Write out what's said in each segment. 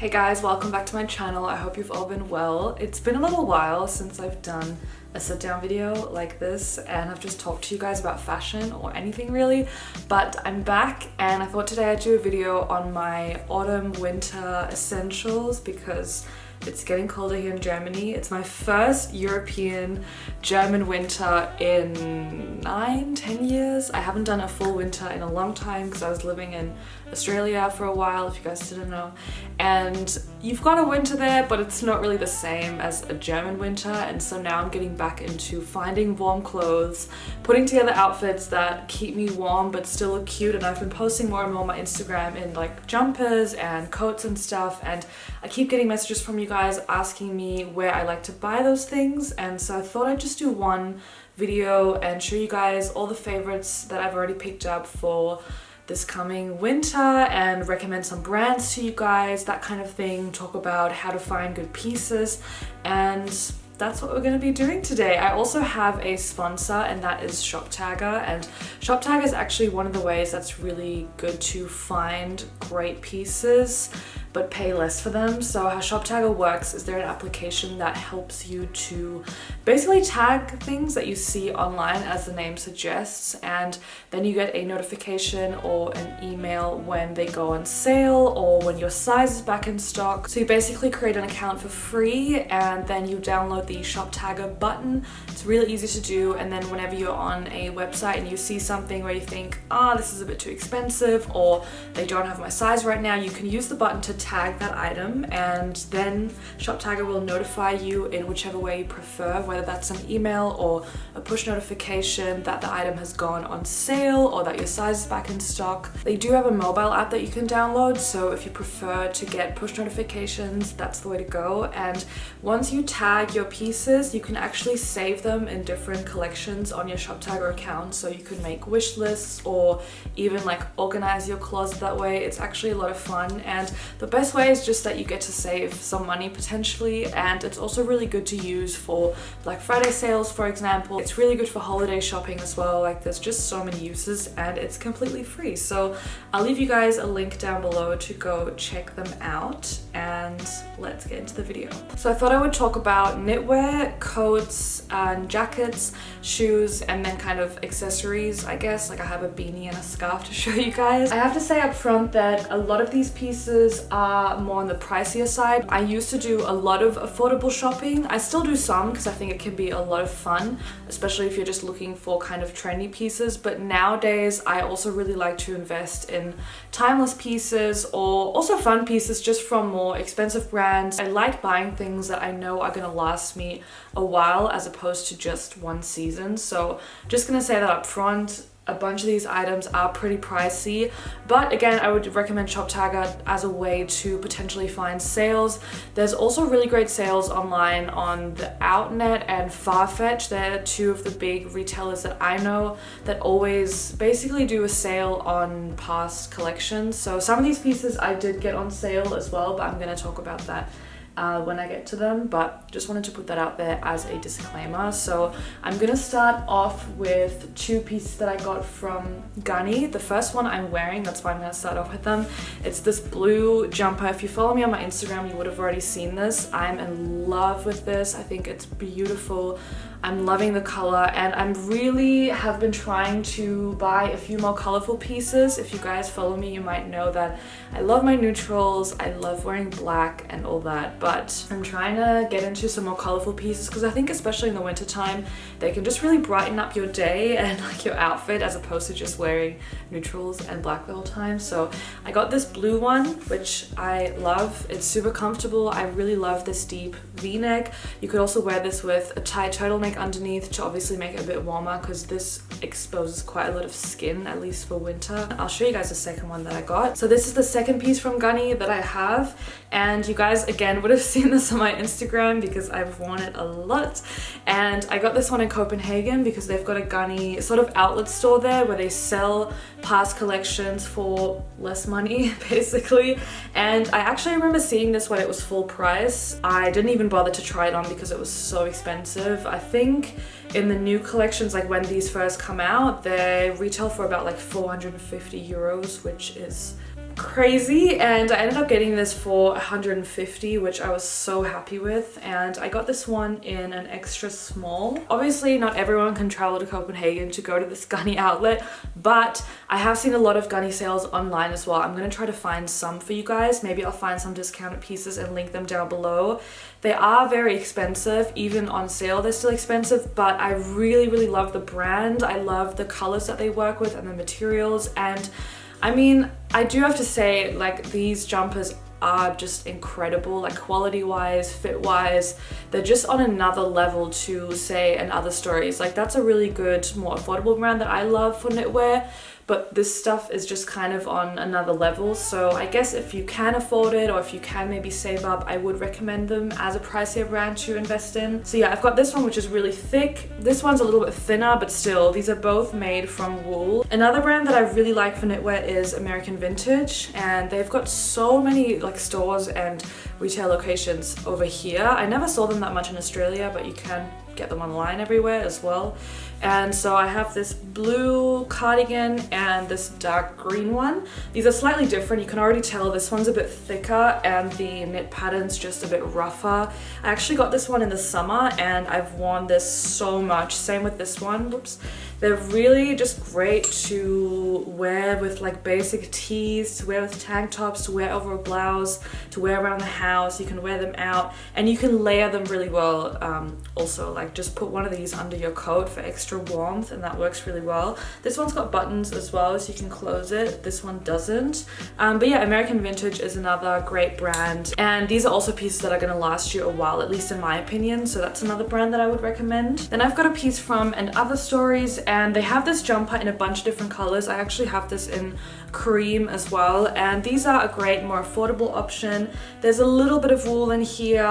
Hey guys, welcome back to my channel. I hope you've all been well. It's been a little while since I've done a sit-down video like this and I've just talked to you guys about fashion or anything really, but I'm back and I thought today I'd do a video on my autumn winter essentials because it's getting colder here in Germany. It's my first European German winter in 9-10 years. I haven't done a full winter in a long time because I was living in Australia for a while, if you guys didn't know. And you've got a winter there, but it's not really the same as a German winter. And so now I'm getting back into finding warm clothes, putting together outfits that keep me warm but still look cute. And I've been posting more and more on my Instagram in like jumpers and coats and stuff. And I keep getting messages from you guys asking me where I like to buy those things. And so I thought I'd just do one video and show you guys all the favorites that I've already picked up for this coming winter and recommend some brands to you guys, that kind of thing, talk about how to find good pieces, and that's what we're going to be doing today. I also have a sponsor and that is ShopTagger, and ShopTagger is actually one of the ways that's really good to find great pieces but pay less for them. So how ShopTagger works is they're an application that helps you to basically tag things that you see online as the name suggests, and then you get a notification or an email when they go on sale or when your size is back in stock. So you basically create an account for free and then you download the ShopTagger button. It's really easy to do, and then whenever you're on a website and you see something where you think, this is a bit too expensive or they don't have my size right now, you can use the button to tag that item, and then ShopTagger will notify you in whichever way you prefer, whether that's an email or a push notification that the item has gone on sale or that your size is back in stock. They do have a mobile app that you can download, so if you prefer to get push notifications, that's the way to go. And once you tag your pieces, you can actually save them in different collections on your ShopTagger account, so you can make wish lists or even like organize your closet that way. It's actually a lot of fun, and the best way is just that you get to save some money potentially, and it's also really good to use for Black Friday sales, for example. It's really good for holiday shopping as well. Like, there's just so many uses and it's completely free. So I'll leave you guys a link down below to go check them out, and let's get into the video. So I thought I would talk about knitwear, coats and jackets, shoes, and then kind of accessories, I guess. Like, I have a beanie and a scarf to show you guys. I have to say up front that a lot of these pieces are more on the pricier side. I used to do a lot of affordable shopping. I still do some because I think it can be a lot of fun, especially if you're just looking for kind of trendy pieces. But nowadays I also really like to invest in timeless pieces or also fun pieces just from more expensive brands. I like buying things that I know are gonna last me a while as opposed to just one season. So just gonna say that up front. A bunch of these items are pretty pricey, but again, I would recommend ShopTagger as a way to potentially find sales. There's also really great sales online on the Outnet and Farfetch. They're two of the big retailers that I know that always basically do a sale on past collections. So some of these pieces I did get on sale as well, but I'm going to talk about that when I get to them, but just wanted to put that out there as a disclaimer. So I'm gonna start off with two pieces that I got from Gunny. The first one I'm wearing, that's why I'm gonna start off with them. It's this blue jumper. If you follow me on my Instagram, you would have already seen this. I'm in love with this. I think it's beautiful. I'm loving the color, and I'm really have been trying to buy a few more colorful pieces. If you guys follow me, you might know that I love my neutrals. I love wearing black and all that, but I'm trying to get into some more colorful pieces because I think especially in the winter time, they can just really brighten up your day and like your outfit as opposed to just wearing neutrals and black the whole time. So I got this blue one, which I love. It's super comfortable. I really love this deep V-neck. You could also wear this with a tight turtleneck underneath to obviously make it a bit warmer because this exposes quite a lot of skin, at least for winter. I'll show you guys the second one that I got. So this is the second piece from Gunny that I have, and you guys again would have seen this on my Instagram because I've worn it a lot. And I got this one in Copenhagen because they've got a Gunny sort of outlet store there where they sell past collections for less money basically. And I actually remember seeing this when it was full price. I didn't even bother to try it on because it was so expensive. I think in the new collections, like when these first come out, they retail for about like 450 euros, which is crazy, and I ended up getting this for 150, which I was so happy with, and I got this one in an extra small. Obviously not everyone can travel to Copenhagen to go to this Ganni outlet, but I have seen a lot of Ganni sales online as well. I'm going to try to find some for you guys. Maybe I'll find some discounted pieces and link them down below. They are very expensive, even on sale they're still expensive, but I really love the brand. I love the colors that they work with and the materials, and I mean, I do have to say, like, these jumpers are just incredible, like quality wise, fit wise. They're just on another level to, say, in other stories. Like, that's a really good, more affordable brand that I love for knitwear, but this stuff is just kind of on another level. So I guess if you can afford it, or if you can maybe save up, I would recommend them as a pricier brand to invest in. So yeah, I've got this one, which is really thick. This one's a little bit thinner, but still, these are both made from wool. Another brand that I really like for knitwear is American Vintage, and they've got so many like stores and retail locations over here. I never saw them that much in Australia, but you can get them online everywhere as well. And so I have this blue cardigan and this dark green one. These are slightly different. You can already tell this one's a bit thicker and the knit pattern's just a bit rougher. I actually got this one in the summer and I've worn this so much. Same with this one. Whoops. They're really just great to wear with like basic tees, to wear with tank tops, to wear over a blouse, to wear around the house. You can wear them out and you can layer them really well. Also, like, just put one of these under your coat for extra warmth, and that works really well. This one's got buttons as well, so you can close it. This one doesn't. But yeah, American Vintage is another great brand, and these are also pieces that are going to last you a while, at least in my opinion, so that's another brand that I would recommend. Then I've got a piece from And Other Stories, and they have this jumper in a bunch of different colors. I actually have this in cream as well, and these are a great, more affordable option. There's a little bit of wool in here,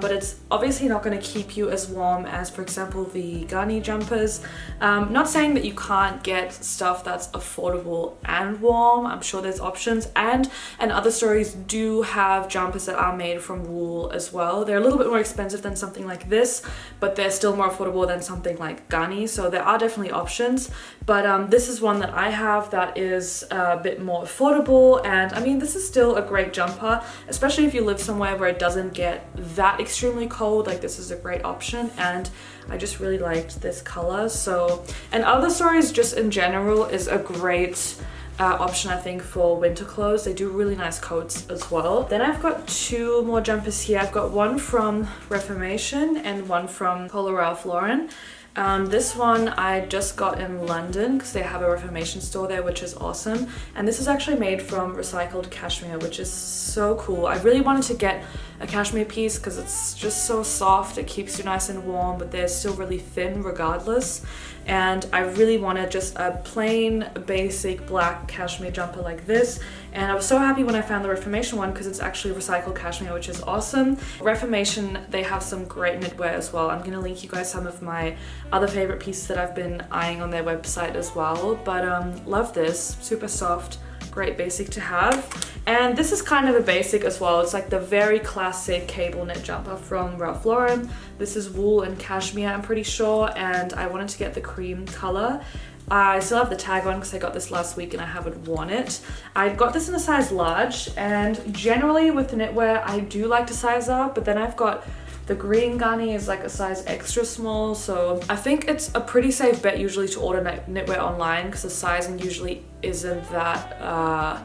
but it's obviously not going to keep you as warm as, for example, the Gunny jumpers. Not saying that you can't get stuff that's affordable and warm. I'm sure there's options, and Other Stories do have jumpers that are made from wool as well. They're a little bit more expensive than something like this, but they're still more affordable than something like Gunny, so there are definitely options. But this is one that I have that is a bit more affordable, and I mean, this is still a great jumper, especially if you live somewhere where it doesn't get that extremely cold. Like, this is a great option, and I just really liked this color. So, and Other Stories just in general is a great option, I think, for winter clothes. They do really nice coats as well. Then I've got two more jumpers here. I've got one from Reformation and one from Ralph Lauren. This one I just got in London because they have a Reformation store there, which is awesome. And this is actually made from recycled cashmere, which is so cool. I really wanted to get a cashmere piece because it's just so soft. It keeps you nice and warm, but they're still really thin regardless. And I really wanted just a plain, basic black cashmere jumper like this. And I was so happy when I found the Reformation one because it's actually recycled cashmere, which is awesome. Reformation, they have some great knitwear as well. I'm going to link you guys some of my other favorite pieces that I've been eyeing on their website as well. But love this, super soft, great basic to have. And this is kind of a basic as well. It's like the very classic cable knit jumper from Ralph Lauren. This is wool and cashmere, I'm pretty sure, and I wanted to get the cream color. I still have the tag on because I got this last week and I haven't worn it. I got this in a size large, and generally with knitwear I do like to size up, but then I've got the green Ganni is like a size extra small, so I think it's a pretty safe bet usually to order knitwear online because the sizing usually isn't that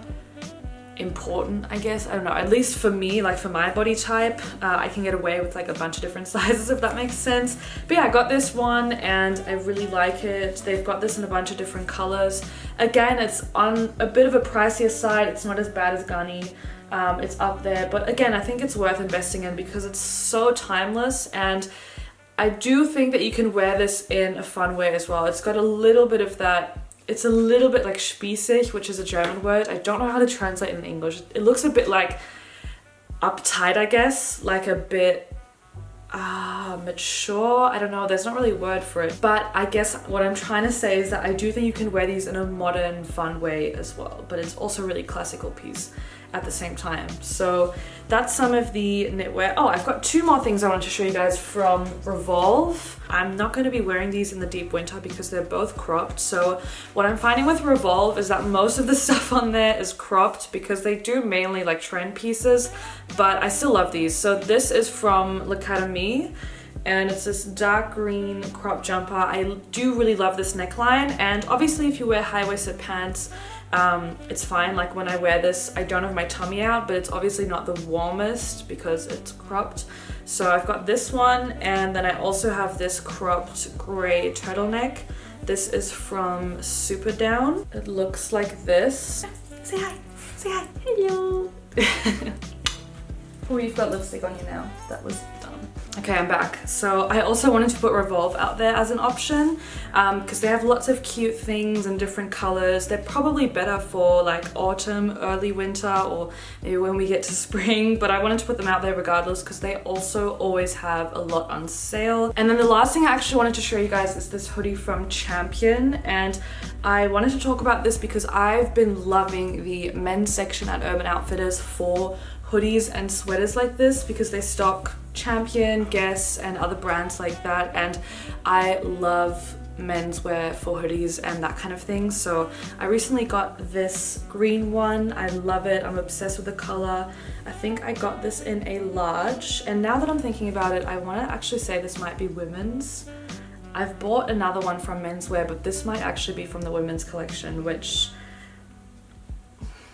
important, I guess. I don't know, at least for me, like for my body type, I can get away with like a bunch of different sizes, if that makes sense. But yeah, I got this one and I really like it. They've got this in a bunch of different colors. Again, it's on a bit of a pricier side. It's not as bad as Ganni. It's up there, but again, I think it's worth investing in because it's so timeless, and I do think that you can wear this in a fun way as well. It's got a little bit of that. It's a little bit like spießig, which is a German word. I don't know how to translate in English. It looks a bit like uptight, I guess, like a bit mature. I don't know, there's not really a word for it, but I guess what I'm trying to say is that I do think you can wear these in a modern, fun way as well, but it's also a really classical piece. at the same time. So that's some of the knitwear. Oh, I've got two more things I want to show you guys from Revolve. I'm not going to be wearing these in the deep winter because they're both cropped. So what I'm finding with Revolve is that most of the stuff on there is cropped because they do mainly like trend pieces, but I still love these. So this is from L'Academie, and it's this dark green crop jumper. I do really love this neckline, and obviously if you wear high-waisted pants, it's fine. Like when I wear this, I don't have my tummy out, but it's obviously not the warmest because it's cropped. So I've got this one, and then I also have this cropped gray turtleneck. This is from Super Down. It looks like this. Say hi, say hi, hello. Oh, you've got lipstick on you now. That was dumb. Okay, I'm back. So I also wanted to put Revolve out there as an option because they have lots of cute things and different colors. They're probably better for like autumn, early winter, or maybe when we get to spring, but I wanted to put them out there regardless because they also always have a lot on sale. And then the last thing I actually wanted to show you guys is this hoodie from Champion, and I wanted to talk about this because I've been loving the men's section at Urban Outfitters for hoodies and sweaters like this because they stock Champion, Guess, and other brands like that, and I love menswear for hoodies and that kind of thing. So I recently got this green one. I love it. I'm obsessed with the color. I think I got this in a large, and now that I'm thinking about it, I want to actually say this might be women's. I've bought another one from menswear, but this might actually be from the women's collection, which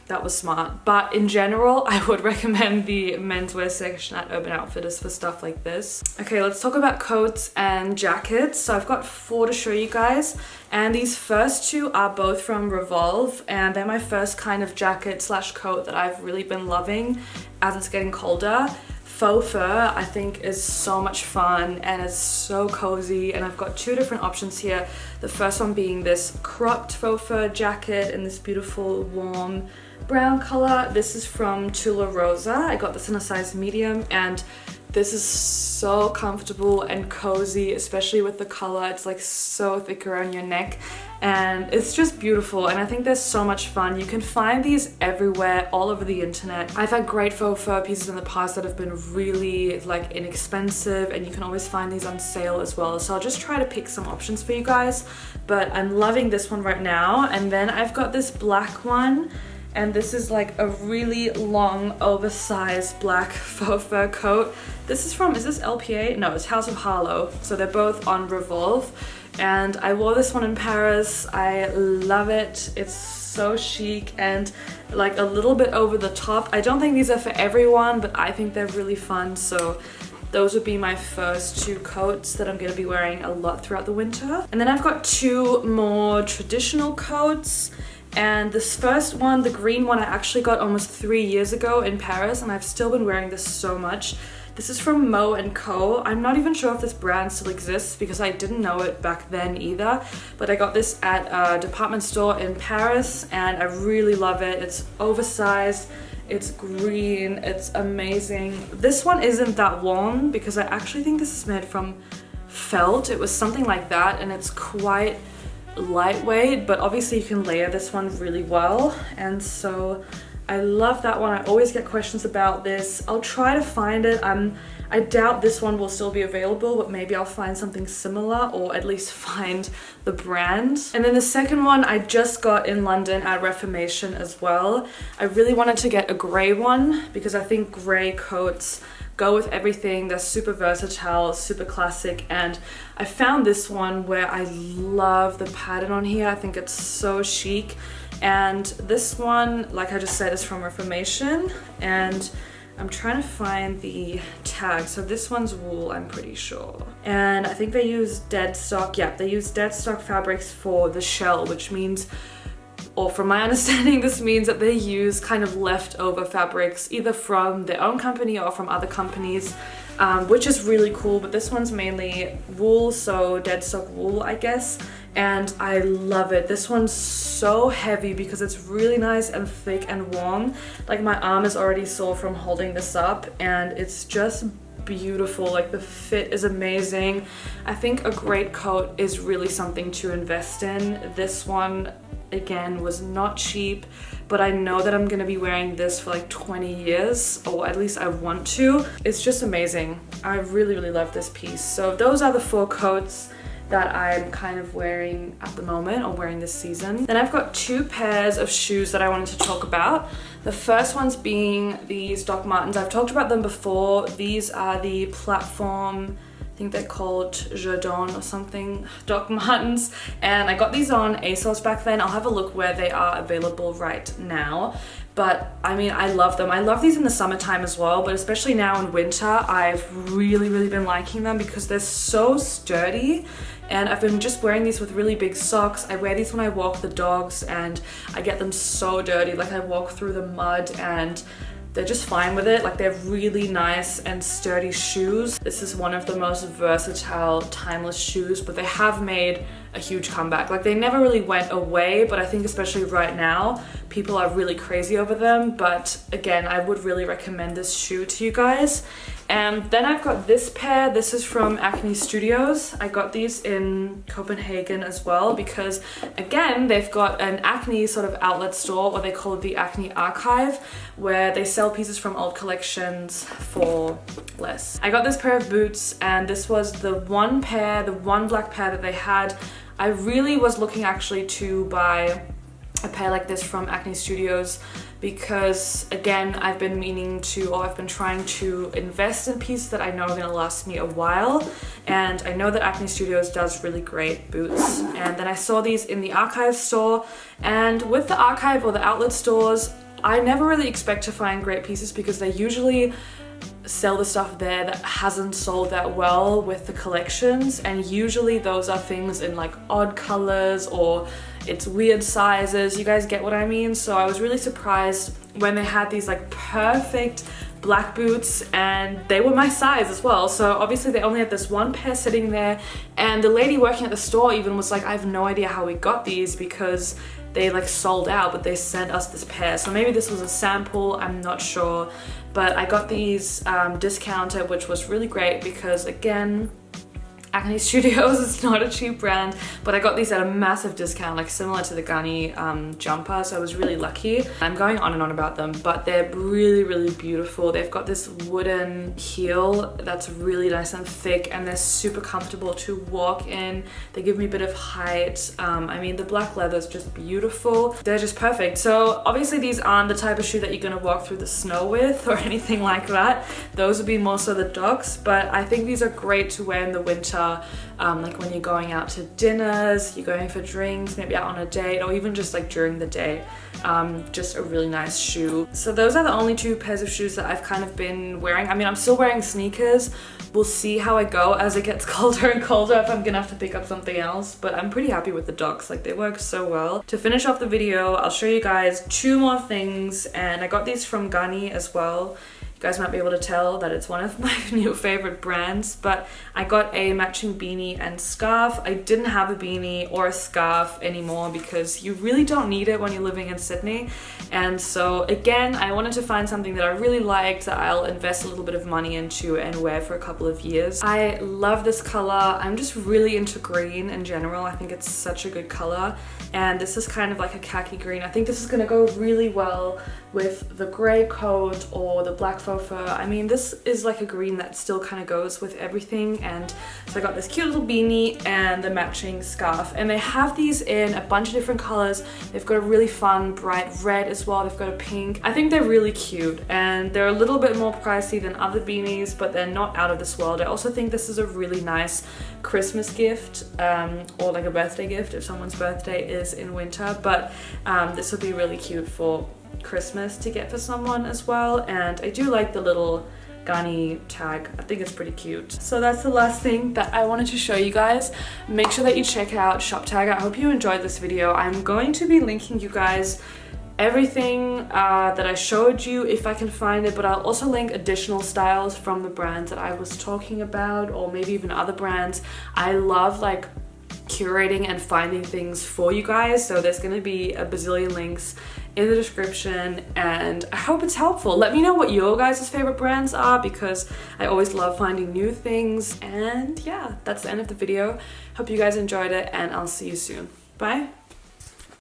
that was smart. But in general, I would recommend the menswear section at Urban Outfitters for stuff like this. Okay, let's talk about coats and jackets. So I've got 4 to show you guys, and these first 2 are both from Revolve, and they're my first kind of jacket slash coat that I've really been loving as it's getting colder. Faux fur I think is so much fun and it's so cozy, and I've got 2 different options here. The first one being this cropped faux fur jacket in this beautiful warm brown color. This is from Tula Rosa. I got this in a size medium, and this is so comfortable and cozy, especially with the color. It's like so thick around your neck, and it's just beautiful, and I think they're so much fun. You can find these everywhere, all over the internet. I've had great faux fur pieces in the past that have been really like inexpensive, and you can always find these on sale as well. So I'll just try to pick some options for you guys, but I'm loving this one right now. And then I've got this black one, and this is like a really long oversized black faux fur coat. This is from, is this LPA? No, it's House of Harlow. So they're both on Revolve, and I wore this one in Paris. I love it. It's so chic and like a little bit over the top. I don't think these are for everyone, but I think they're really fun. So those would be my first 2 coats that I'm going to be wearing a lot throughout the winter. And then I've got 2 more traditional coats. And this first one, the green one, I actually got almost 3 years ago in Paris, and I've still been wearing this so much. This is from Mo&Co. I'm not even sure if this brand still exists because I didn't know it back then either, but I got this at a department store in Paris, and I really love it. It's oversized, it's green, it's amazing. This one isn't that warm because I actually think this is made from felt. It was something like that, and it's quite lightweight, but obviously you can layer this one really well, and so I love that one. I always get questions about this. I'll try to find it. I doubt this one will still be available, but maybe I'll find something similar, or at least find the brand. And then the second one I just got in London at Reformation as well. I really wanted to get a grey one because I think grey coats go with everything. They're super versatile, super classic, and I found this one where I love the pattern on here. I think it's so chic. And this one, like I just said, is from Reformation, and I'm trying to find the tag. So this one's wool, I'm pretty sure. And I think they use dead stock. Yeah, they use dead stock fabrics for the shell, which means, or from my understanding, this means that they use kind of leftover fabrics either from their own company or from other companies, which is really cool. But this one's mainly wool, so dead stock wool, I guess, and I love it. This one's so heavy because it's really nice and thick and warm. Like my arm is already sore from holding this up, and it's just beautiful. Like the fit is amazing. I think a great coat is really something to invest in. This one again was not cheap, but I know that I'm gonna be wearing this for like 20 years, or at least I want to. It's just amazing. I really, really love this piece. So those are the 4 coats that I'm kind of wearing at the moment, or wearing this season. Then I've got 2 pairs of shoes that I wanted to talk about. The first one's being these Doc Martens. I've talked about them before. These are the platform, I think they're called Jardin or something, Doc Martens, and I got these on ASOS back then. I'll have a look where they are available right now. But I mean, I love them. I love these in the summertime as well, but especially now in winter, I've really, really been liking them because they're so sturdy. And I've been just wearing these with really big socks. I wear these when I walk the dogs and I get them so dirty. Like I walk through the mud and they're just fine with it. Like they're really nice and sturdy shoes. This is one of the most versatile, timeless shoes, but they have made a huge comeback. Like they never really went away, but I think especially right now, people are really crazy over them. But again, I would really recommend this shoe to you guys. And then I've got this pair. This is from Acne Studios. I got these in Copenhagen as well because, again, they've got an Acne sort of outlet store, or they call it the Acne Archive, where they sell pieces from old collections for less. I got this pair of boots, and this was the one pair, the one black pair that they had. I really was looking actually to buy a pair like this from Acne Studios because, again, I've been meaning to, or I've been trying to invest in pieces that I know are going to last me a while, and I know that Acne Studios does really great boots. And then I saw these in the archive store, and with the archive or the outlet stores, I never really expect to find great pieces because they usually sell the stuff there that hasn't sold that well with the collections, and usually those are things in like odd colors or it's weird sizes. You guys get what I mean? So I was really surprised when they had these like perfect black boots, and they were my size as well. So obviously they only had this one pair sitting there, and the lady working at the store even was like, I have no idea how we got these because they like sold out, but they sent us this pair. So maybe this was a sample, I'm not sure. But I got these discounted, which was really great because, again, Acne Studios is not a cheap brand, but I got these at a massive discount, like similar to the Gunny jumper, so I was really lucky. I'm going on and on about them, but they're really, really beautiful. They've got this wooden heel that's really nice and thick, and they're super comfortable to walk in. They give me a bit of height. I mean, the black leather is just beautiful. They're just perfect. So obviously these aren't the type of shoe that you're gonna walk through the snow with or anything like that. Those would be more so the docs, but I think these are great to wear in the winter. Like when you're going out to dinners, you're going for drinks, maybe out on a date, or even just like during the day. Just a really nice shoe. So those are the only 2 pairs of shoes that I've kind of been wearing. I mean, I'm still wearing sneakers. We'll see how I go as it gets colder and colder, if I'm gonna have to pick up something else, but I'm pretty happy with the docs. Like they work so well. To finish off the video, I'll show you guys 2 more things, and I got these from Ganni as well. You guys might be able to tell that it's one of my new favorite brands, but I got a matching beanie and scarf. I didn't have a beanie or a scarf anymore because you really don't need it when you're living in Sydney. And so again, I wanted to find something that I really liked, that I'll invest a little bit of money into and wear for a couple of years. I love this color. I'm just really into green in general. I think it's such a good color. And this is kind of like a khaki green. I think this is gonna go really well with the gray coat or the black faux fur. I mean, this is like a green that still kind of goes with everything. And so I got this cute little beanie and the matching scarf. And they have these in a bunch of different colors. They've got a really fun bright red as well. They've got a pink. I think they're really cute, and they're a little bit more pricey than other beanies, but they're not out of this world. I also think this is a really nice Christmas gift, or like a birthday gift if someone's birthday is in winter. But this would be really cute for Christmas to get for someone as well. And I do like the little Ganni tag. I think it's pretty cute. So that's the last thing that I wanted to show you guys. Make sure that you check out ShopTag. I hope you enjoyed this video. I'm going to be linking you guys everything that I showed you if I can find it, but I'll also link additional styles from the brands that I was talking about, or maybe even other brands. I love like curating and finding things for you guys, so there's going to be a bazillion links in the description, and I hope it's helpful. Let me know what your guys' favorite brands are, because I always love finding new things. And yeah, that's the end of the video. Hope you guys enjoyed it, and I'll see you soon. Bye.